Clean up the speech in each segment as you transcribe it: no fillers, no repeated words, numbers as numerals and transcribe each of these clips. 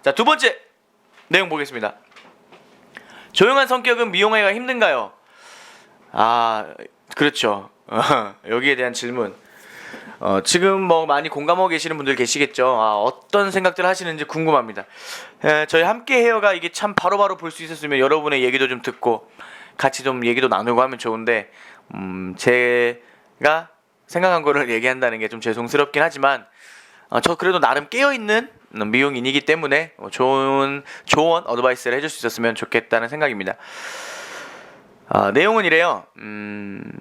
자, 두 번째 내용 보겠습니다. 조용한 성격은 미용하기가 힘든가요? 아, 그렇죠. 여기에 대한 질문. 지금 뭐 많이 공감하고 계시는 분들 계시겠죠. 어떤 생각들 하시는지 궁금합니다. 저희 함께 헤어가 이게 참 바로바로 볼 수 있었으면 여러분의 얘기도 좀 듣고 같이 좀 얘기도 나누고 하면 좋은데, 제가 생각한 거를 얘기한다는 게 좀 죄송스럽긴 하지만, 저 그래도 나름 깨어있는 미용인이기 때문에 좋은 조언, 어드바이스를 해줄 수 있었으면 좋겠다는 생각입니다. 내용은 이래요.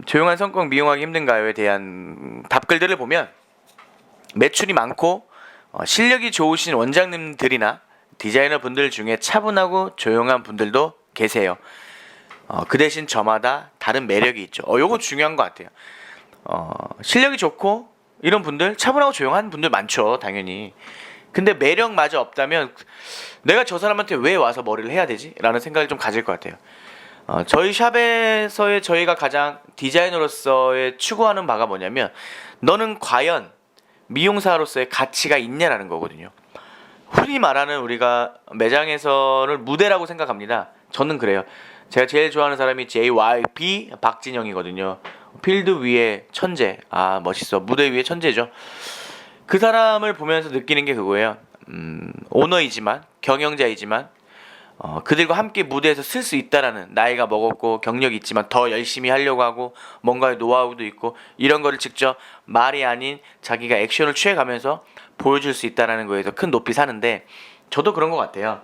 조용한 성격 미용하기 힘든가요에 대한 답글들을 보면 매출이 많고 실력이 좋으신 원장님들이나 디자이너 분들 중에 차분하고 조용한 분들도 계세요. 그 대신 저마다 다른 매력이 있죠. 요거 중요한 것 같아요. 실력이 좋고 이런 분들, 차분하고 조용한 분들 많죠, 당연히. 근데 매력마저 없다면 내가 저 사람한테 왜 와서 머리를 해야 되지? 라는 생각을 좀 가질 것 같아요. 저희 샵에서의 저희가 가장 디자이너로서의 추구하는 바가 뭐냐면, 너는 과연 미용사로서의 가치가 있냐라는 거거든요. 흔히 말하는 우리가 매장에서는 무대라고 생각합니다. 저는 그래요. 제가 제일 좋아하는 사람이 JYP 박진영이거든요. 필드 위의 천재. 멋있어. 무대 위의 천재죠. 그 사람을 보면서 느끼는 게 그거예요. 오너이지만, 경영자이지만, 그들과 함께 무대에서 쓸 수 있다라는, 나이가 먹었고 경력이 있지만 더 열심히 하려고 하고 뭔가의 노하우도 있고 이런 거를 직접 말이 아닌 자기가 액션을 취해가면서 보여줄 수 있다라는 거에서 큰 높이 사는데, 저도 그런 것 같아요.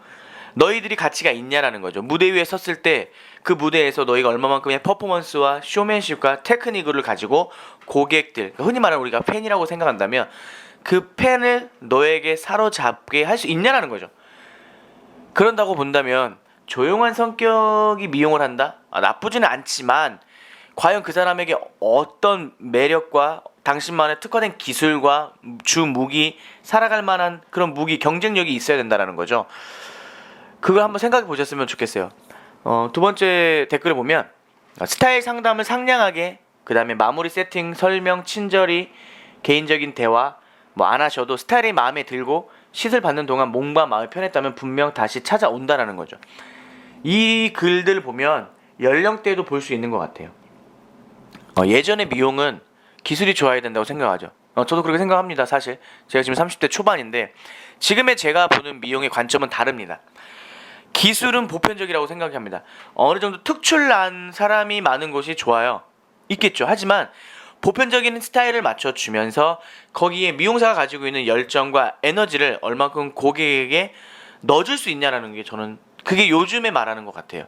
너희들이 가치가 있냐라는 거죠. 무대 위에 섰을 때 그 무대에서 너희가 얼마만큼의 퍼포먼스와 쇼맨십과 테크닉을 가지고 고객들, 흔히 말하는 우리가 팬이라고 생각한다면 그 팬을 너에게 사로잡게 할 수 있냐라는 거죠. 그런다고 본다면 조용한 성격이 미용을 한다? 나쁘지는 않지만 과연 그 사람에게 어떤 매력과 당신만의 특화된 기술과 주 무기, 살아갈 만한 그런 무기, 경쟁력이 있어야 된다는 거죠. 그걸 한번 생각해 보셨으면 좋겠어요. 두 번째 댓글을 보면, 스타일 상담을 상냥하게, 그 다음에 마무리 세팅, 설명, 친절히, 개인적인 대화 안 하셔도 스타일이 마음에 들고 시술 받는 동안 몸과 마음이 편했다면 분명 다시 찾아온다라는 거죠. 이 글들 보면 연령대도 볼 수 있는 것 같아요. 예전의 미용은 기술이 좋아야 된다고 생각하죠. 저도 그렇게 생각합니다. 사실 제가 지금 30대 초반인데 지금의 제가 보는 미용의 관점은 다릅니다. 기술은 보편적이라고 생각합니다. 어느 정도 특출난 사람이 많은 곳이 좋아요. 있겠죠. 하지만 보편적인 스타일을 맞춰주면서 거기에 미용사가 가지고 있는 열정과 에너지를 얼마큼 고객에게 넣어줄 수 있냐라는 게, 저는 그게 요즘에 말하는 것 같아요.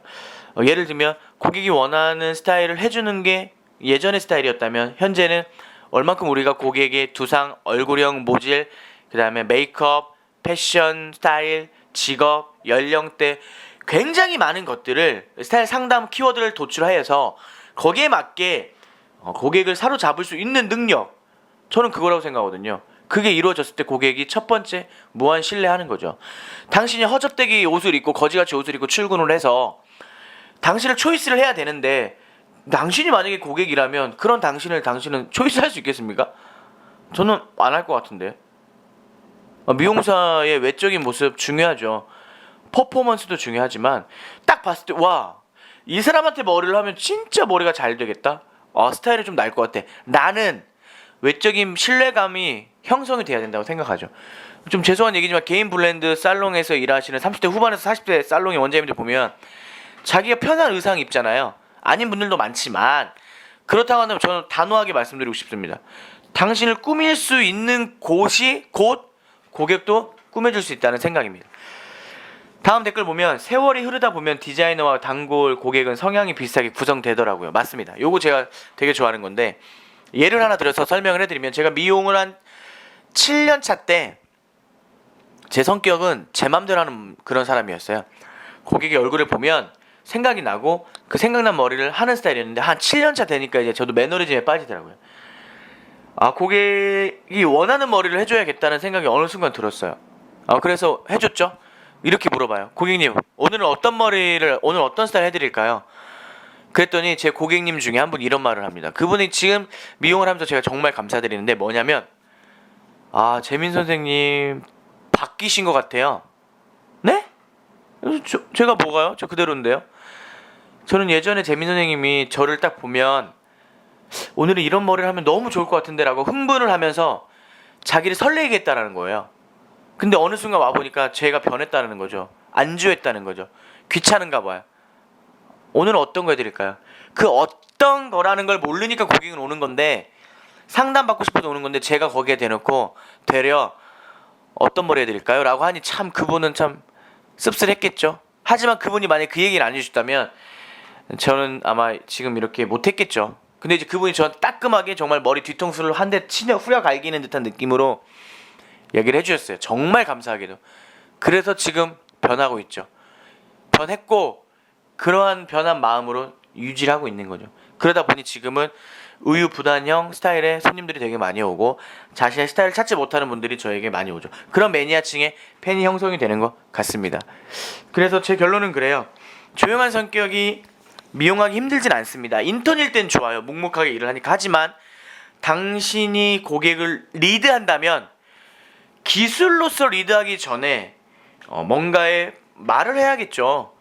예를 들면 고객이 원하는 스타일을 해주는 게 예전의 스타일이었다면 현재는 얼마큼 우리가 고객의 두상, 얼굴형, 모질, 그 다음에 메이크업, 패션, 스타일, 직업, 연령대, 굉장히 많은 것들을 스타일 상담 키워드를 도출하여서 거기에 맞게 고객을 사로잡을 수 있는 능력, 저는 그거라고 생각하거든요. 그게 이루어졌을 때 고객이 첫 번째 무한 신뢰하는 거죠. 당신이 허접되게 옷을 입고 거지같이 옷을 입고 출근을 해서 당신을 초이스를 해야 되는데, 당신이 만약에 고객이라면 그런 당신은 초이스할 수 있겠습니까? 저는 안 할 것 같은데. 미용사의 외적인 모습 중요하죠. 퍼포먼스도 중요하지만 딱 봤을 때 와, 이 사람한테 머리를 하면 진짜 머리가 잘 되겠다. 스타일이 좀 날 것 같아. 나는 외적인 신뢰감이 형성이 돼야 된다고 생각하죠. 좀 죄송한 얘기지만 개인 블렌드 살롱에서 일하시는 30대 후반에서 40대 살롱의 원장님들 보면 자기가 편한 의상 입잖아요. 아닌 분들도 많지만 그렇다고 한다면 저는 단호하게 말씀드리고 싶습니다. 당신을 꾸밀 수 있는 곳이 곧 고객도 꾸며줄 수 있다는 생각입니다. 다음 댓글 보면, 세월이 흐르다 보면 디자이너와 단골 고객은 성향이 비슷하게 구성되더라고요. 맞습니다. 요거 제가 되게 좋아하는 건데, 예를 하나 들어서 설명을 해드리면, 제가 미용을 한 7년 차 때 제 성격은 제 맘대로 하는 그런 사람이었어요. 고객의 얼굴을 보면 생각이 나고 그 생각난 머리를 하는 스타일이었는데, 한 7년 차 되니까 이제 저도 매너리즘에 빠지더라고요. 고객이 원하는 머리를 해줘야겠다는 생각이 어느 순간 들었어요. 그래서 해줬죠. 이렇게 물어봐요. 고객님, 오늘 어떤 스타일 해드릴까요? 그랬더니 제 고객님 중에 한 분이 이런 말을 합니다. 그분이 지금 미용을 하면서 제가 정말 감사드리는데 뭐냐면, 재민 선생님 바뀌신 것 같아요. 네? 제가 뭐가요? 저 그대로인데요. 저는 예전에 재민 선생님이 저를 딱 보면 오늘은 이런 머리를 하면 너무 좋을 것 같은데 라고 흥분을 하면서 자기를 설레게 했다라는 거예요. 근데 어느 순간 와보니까 제가 변했다는 거죠. 안주했다는 거죠. 귀찮은가 봐요. 오늘은 어떤 거 해드릴까요? 그 어떤 거라는 걸 모르니까 고객은 오는 건데, 상담받고 싶어서 오는 건데 제가 거기에 대놓고 되려 어떤 머리 해드릴까요? 라고 하니 참 그분은 참 씁쓸했겠죠. 하지만 그분이 만약에 그 얘기를 안 해주셨다면 저는 아마 지금 이렇게 못했겠죠. 근데 이제 그분이 저한테 따끔하게 정말 머리 뒤통수를 한 대 치며 후려갈기는 듯한 느낌으로 얘기를 해주셨어요. 정말 감사하게도. 그래서 지금 변하고 있죠. 변했고 그러한 변한 마음으로 유지를 하고 있는 거죠. 그러다 보니 지금은 우유부단형 스타일의 손님들이 되게 많이 오고 자신의 스타일을 찾지 못하는 분들이 저에게 많이 오죠. 그런 매니아층의 팬이 형성이 되는 것 같습니다. 그래서 제 결론은 그래요. 조용한 성격이 미용하기 힘들진 않습니다. 인턴일 땐 좋아요. 묵묵하게 일을 하니까. 하지만 당신이 고객을 리드한다면 기술로서 리드하기 전에 뭔가의 말을 해야겠죠.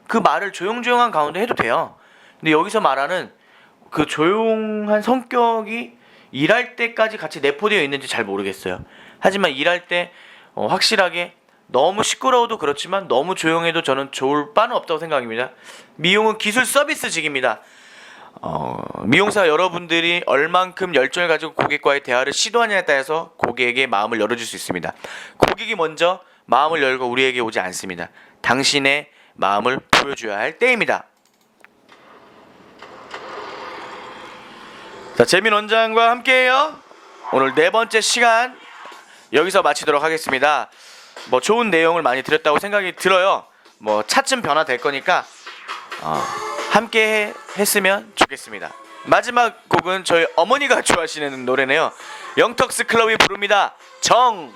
그 말을 조용조용한 가운데 해도 돼요. 근데 여기서 말하는 그 조용한 성격이 일할 때까지 같이 내포되어 있는지 잘 모르겠어요. 하지만 일할 때 확실하게 너무 시끄러워도 그렇지만 너무 조용해도 저는 좋을 바는 없다고 생각합니다. 미용은 기술 서비스직입니다. 미용사 여러분들이 얼만큼 열정을 가지고 고객과의 대화를 시도하냐에 따라서 고객에게 마음을 열어줄 수 있습니다. 고객이 먼저 마음을 열고 우리에게 오지 않습니다. 당신의 마음을 보여줘야 할 때입니다. 자, 재민 원장과 함께해요. 오늘 네 번째 시간 여기서 마치도록 하겠습니다. 뭐 좋은 내용을 많이 드렸다고 생각이 들어요. 뭐 차츰 변화될 거니까 함께 했으면 좋겠습니다. 마지막 곡은 저희 어머니가 좋아하시는 노래네요. 영턱스 클럽이 부릅니다. 정.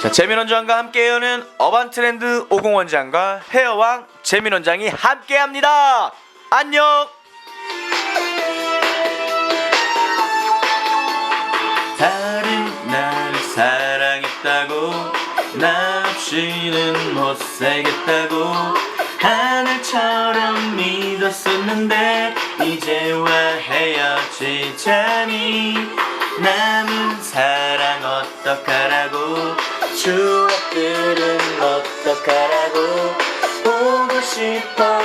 자, 재민 원장과 함께해요는 어반트렌드 50 원장과 헤어왕 재민 원장이 함께합니다. 안녕. 다른 나를 사랑했다고 나 없이는 못 살겠다고 하늘처럼 믿었었는데 이제와 헤어지자니 남은 사랑 어떡하라고 추억들은 어떡하라고 보고 싶어